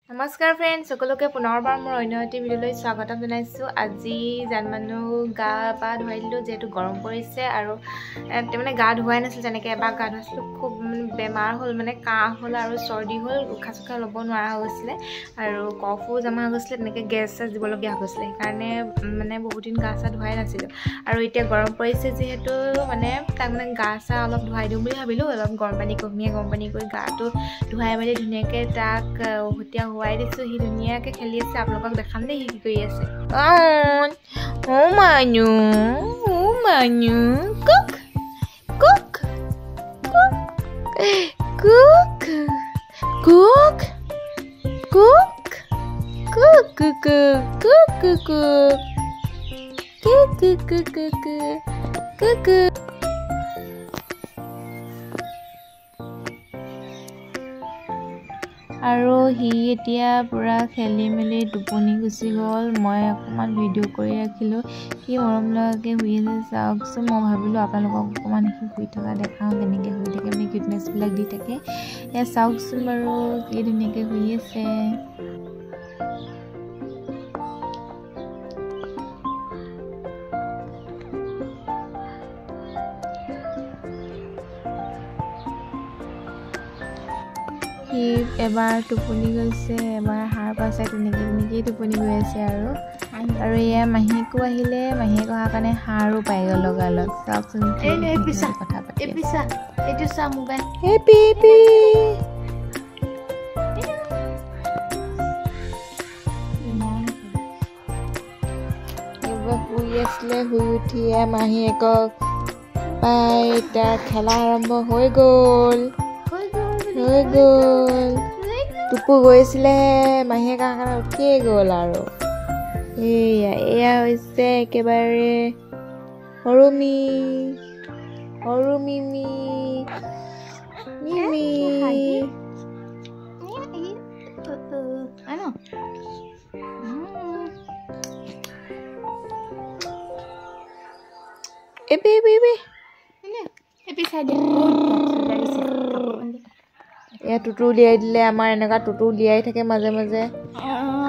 নমস্কাৰ ফ্ৰেন্ডছ, সকলোকে পুনৰবাৰ মোৰ অন্য এটি ভিডিঅ'লৈ স্বাগতম জনাইছোঁ। আজি জানমানু গা পা ধুৱাই দিলোঁ, যিহেতু গৰম পৰিছে আৰু মানে গা ধুৱাই নাছিল। যেনেকৈ এবাৰ গা ধুৱাইছিলোঁ, খুব বেমাৰ হ'ল, মানে কাহ হ'ল আৰু চৰ্দি হ'ল, উশাহ চুশাহ ল'ব নোৱাৰা হৈ গৈছিলে আৰু কফো জমা হৈ গৈছিলে, তেনেকৈ গেছ চেছ দিবলগীয়া হৈ গৈছিলে। সেইকাৰণে মানে বহুত দিন গা চা ধুৱাই নাছিলোঁ আৰু এতিয়া গৰম পৰিছে যিহেতু মানে তাক মানে গা চা অলপ ধুৱাই দিওঁ বুলি ভাবিলোঁ। অলপ গৰম পানী কুহুমীয়া গৰম পানী কৰি গাটো ধুৱাই মেলি ধুনীয়াকৈ তাক উভতীয়া হোৱাই দিছোঁ। সি ধুনীয়াকৈ খেলি আছে, আপোনালোকক দেখাম দেই সি কি কৰি আছে। মানু cook cook cook cook cook cook cook cook cook cook. আৰু সি এতিয়া পূৰা খেলি মেলি টোপনি গুচি গ'ল। মই অকণমান ভিডিঅ' কৰি ৰাখিলোঁ, সি মৰম লগাকৈ শুই আছে। চাওকচোন, মই ভাবিলোঁ আপোনালোকক অকণমান সি শুই থকা দেখাওঁ, কেনেকৈ শুই থাকে, মানে কিউটনেছবিলাক দি থাকে। এয়া চাওকচোন বাৰু, কি ধুনীয়াকৈ শুই আছে। সি এবাৰ টোপনি গৈছে, এবাৰ সাৰ পাইছে, তেনেকেই টোপনি গৈ আছে। আৰু এয়া মাহীকো আহিলে, মাহীক অহাৰ কাৰণে সাৰো পাই গ'ল লগালগ। চাওকচোন কথা পাতি শুই আছিলে। শুই উঠিয়ে মাহীয়েকক পাই তাৰ খেলা আৰম্ভ হৈ গ'ল। টোপু গৈছিলে, মাহীয়ে কাৰণে উঠিয়ে গ'ল। আৰু এয়া হৈছে একেবাৰে সৰু মিমি। এয়া টুটু উলিয়াই দিলে। আমাৰ এনেকুৱা টুটু উলিয়াই থাকে মাজে মাজে।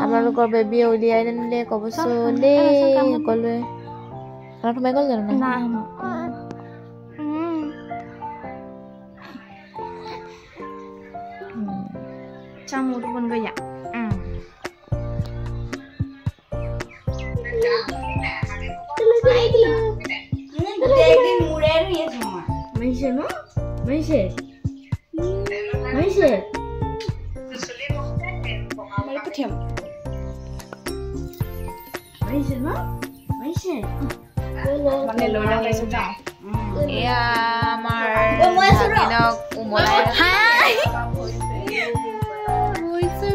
আপোনালোকৰ বেবীয়ে উলিয়াই নিদিলে ক'বচোন দেই সকলোৱে। ঘৰত সোমাই গ'ল জানো? মোৰটো বন্ধ কৰি যা। এয়া আমাৰ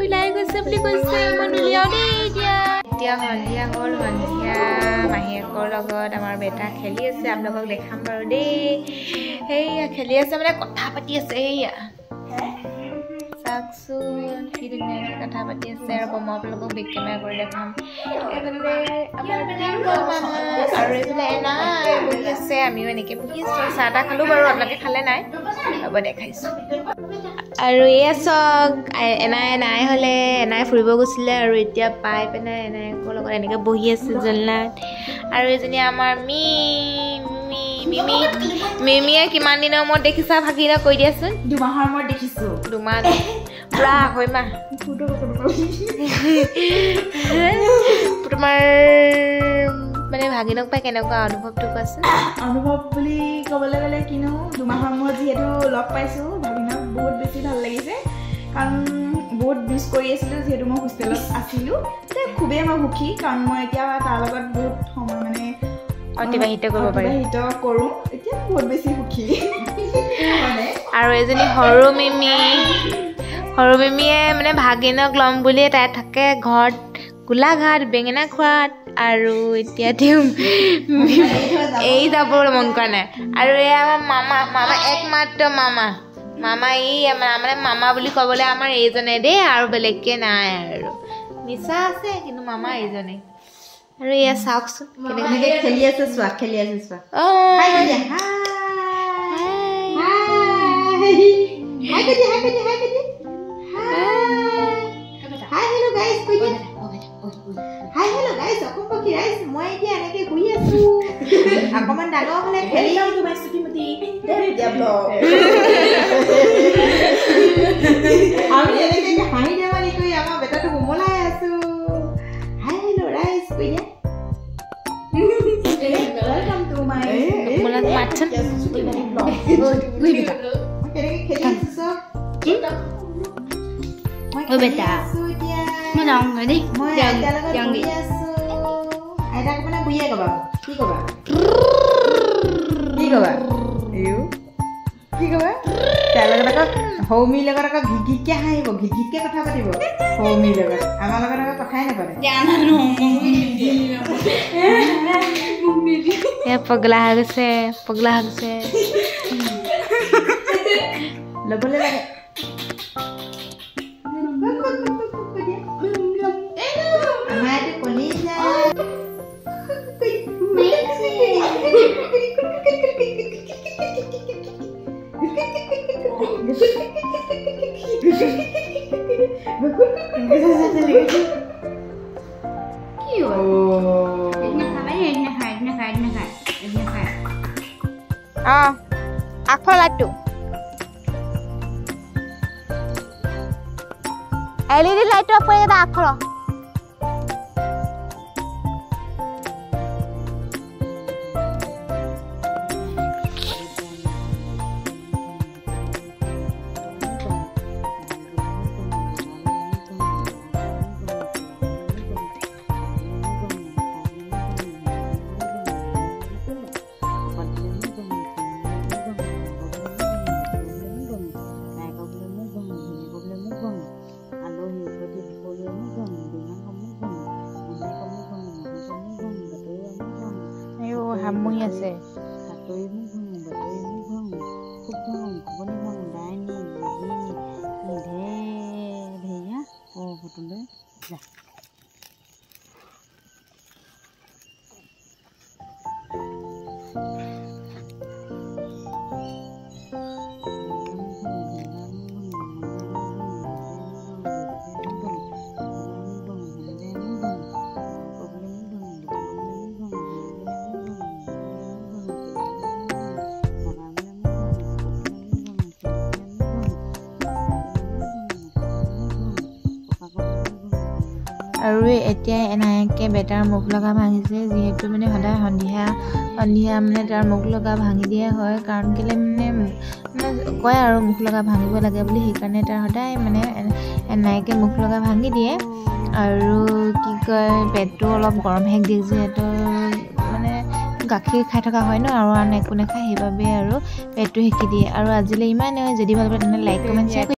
ওলাই গৈছে বুলি কৈছে। এতিয়া সন্ধিয়া হ'ল। সন্ধিয়া মাহীয়েকৰ লগত আমাৰ বেটা খেলি আছে, আপোনালোকক দেখাম বাৰু দেই। সেয়া খেলি আছে, মানে কথা পাতি আছে। সেয়া চাওকচোন, কি ধুনীয়াকৈ কথা পাতি আছে। আৰু মই আপোনালোকক বেক কেমেৰা কৰি দেখাম। এইফালে আমাৰ মামা আৰু এইফালে এনাই বহি আছে। আমিও এনেকৈ বহি আছোঁ। চাহ তাহ খালোঁ বাৰু, আপোনালোকে খালে নাই? হ'ব, দেখাইছোঁ। আৰু এয়া চাওক, এনাই হ'লে এনাই ফুৰিব গৈছিলে আৰু এতিয়া পাই পেলাই এনাইকৰ লগত এনেকৈ বহি আছে জলনাত। আৰু এজনী আমাৰ মিমিয়ে কিমান দিনৰ মূৰত দেখিছা? ভাগিনা কৈ দিয়াচোন। 2 মাহৰ মূৰত দেখিছোঁ। 2 মাহ পুৰা 2 মাহ। তোমাৰ মানে ভাগিনক পাই কেনেকুৱা অনুভৱটো কোৱাচোন? অনুভৱ বুলি ক'বলৈ গ'লে কিনো, 2 মাহৰ মূৰত যিহেতু লগ পাইছোঁ, ভাগিনক বহুত বেছি ভাল লাগিছে। কাৰণ বহুত মিছ কৰি আছিলোঁ, যিহেতু মই হোষ্টেলত আছিলোঁ। খুবেই মই সুখী, কাৰণ মই এতিয়া তাৰ লগত বহুত সময় মানে অতিবাহিত কৰোঁ। এতিয়া বহুত বেছি সুখী। আৰু এজনী সৰু মিমিয়ে মানে ভাগিনক ল'ম বুলিয়ে তাই থাকে ঘৰত গোলাঘাট বেঙেনা খোৱাত। আৰু এতিয়া তেওঁ এই যাবলৈ মন কৰা নাই। আৰু এয়া আমাৰ মামা একমাত্ৰ মামা ই মানে মামা বুলি ক'বলৈ আমাৰ এইজনে দেই, আৰু বেলেগকৈ নাই। আৰু মিছা আছে, কিন্তু মামা এইজনে। আৰু এয়া চাওকচোন কেনেকৈ খেলি আছে। চোৱা কৈ দিয়া হাই হেল্ল' গাইজ অসম পক্ষী ৰাইজ মই এতিয়া এনেকৈ শুই আছোঁ অকণমান ডাঙৰ হ'লে খেলি লওঁ তোমাৰ চুটিমুটি আমি এনেকৈ হাঁহি ধেমালি কৰি আমাৰ বেটাটো কোমলাই আছোঁ হাই হেল্ল' ৰাইজ কৈ দিয়া Welcome to my bulan macet. Ôi beta. Nó nong rồi đi. Jangan đi. Ai dah kemana buaya kau bang? Ki kau bang? Ki kau bang? Ayo. Ki kau bang? Kalau kau homi laga kau gigit kya hai? Wo gigit kya kau apa tiba? Homi laga. Amal laga kau khai na pada. Jangan ngomong gini. Ya pagla hagse. Boleh lagi. Amade Polina. Akfal latu. LED light off করে দাও akfal. Hamui আছে হাতই মুখং বাতই মুখং খুবং খুবনি মং দাইনি জিনি ধে ধেয়া ও হতুলে যা আৰু এতিয়া এনায়কে better মুখ লগা ভাঙিছে যেহেতু মানে সদায় সন্ধিয়া মানে তাৰ মুখ লগা ভাঙি দিয়া হয় কাৰণ কেলে মানে কয় আৰু মুখ লগা ভাঙিব লাগে বুলি সেইকাৰণে তাৰ সদায় মানে এনায়কে মুখ লগা ভাঙি দিয়ে আৰু কি কয় পেটটো অলপ গৰম হেক দিয়ে যিহেতু মানে গাখীৰ খাই থকা হয় ন আৰু আন একো নাখায় সেইবাবে আৰু পেটটো হেকি দিয়ে আৰু আজিলৈ ইমানেই যদি ভাল পায় তেনে লাইক কমেণ্ট শ্বেয়াৰ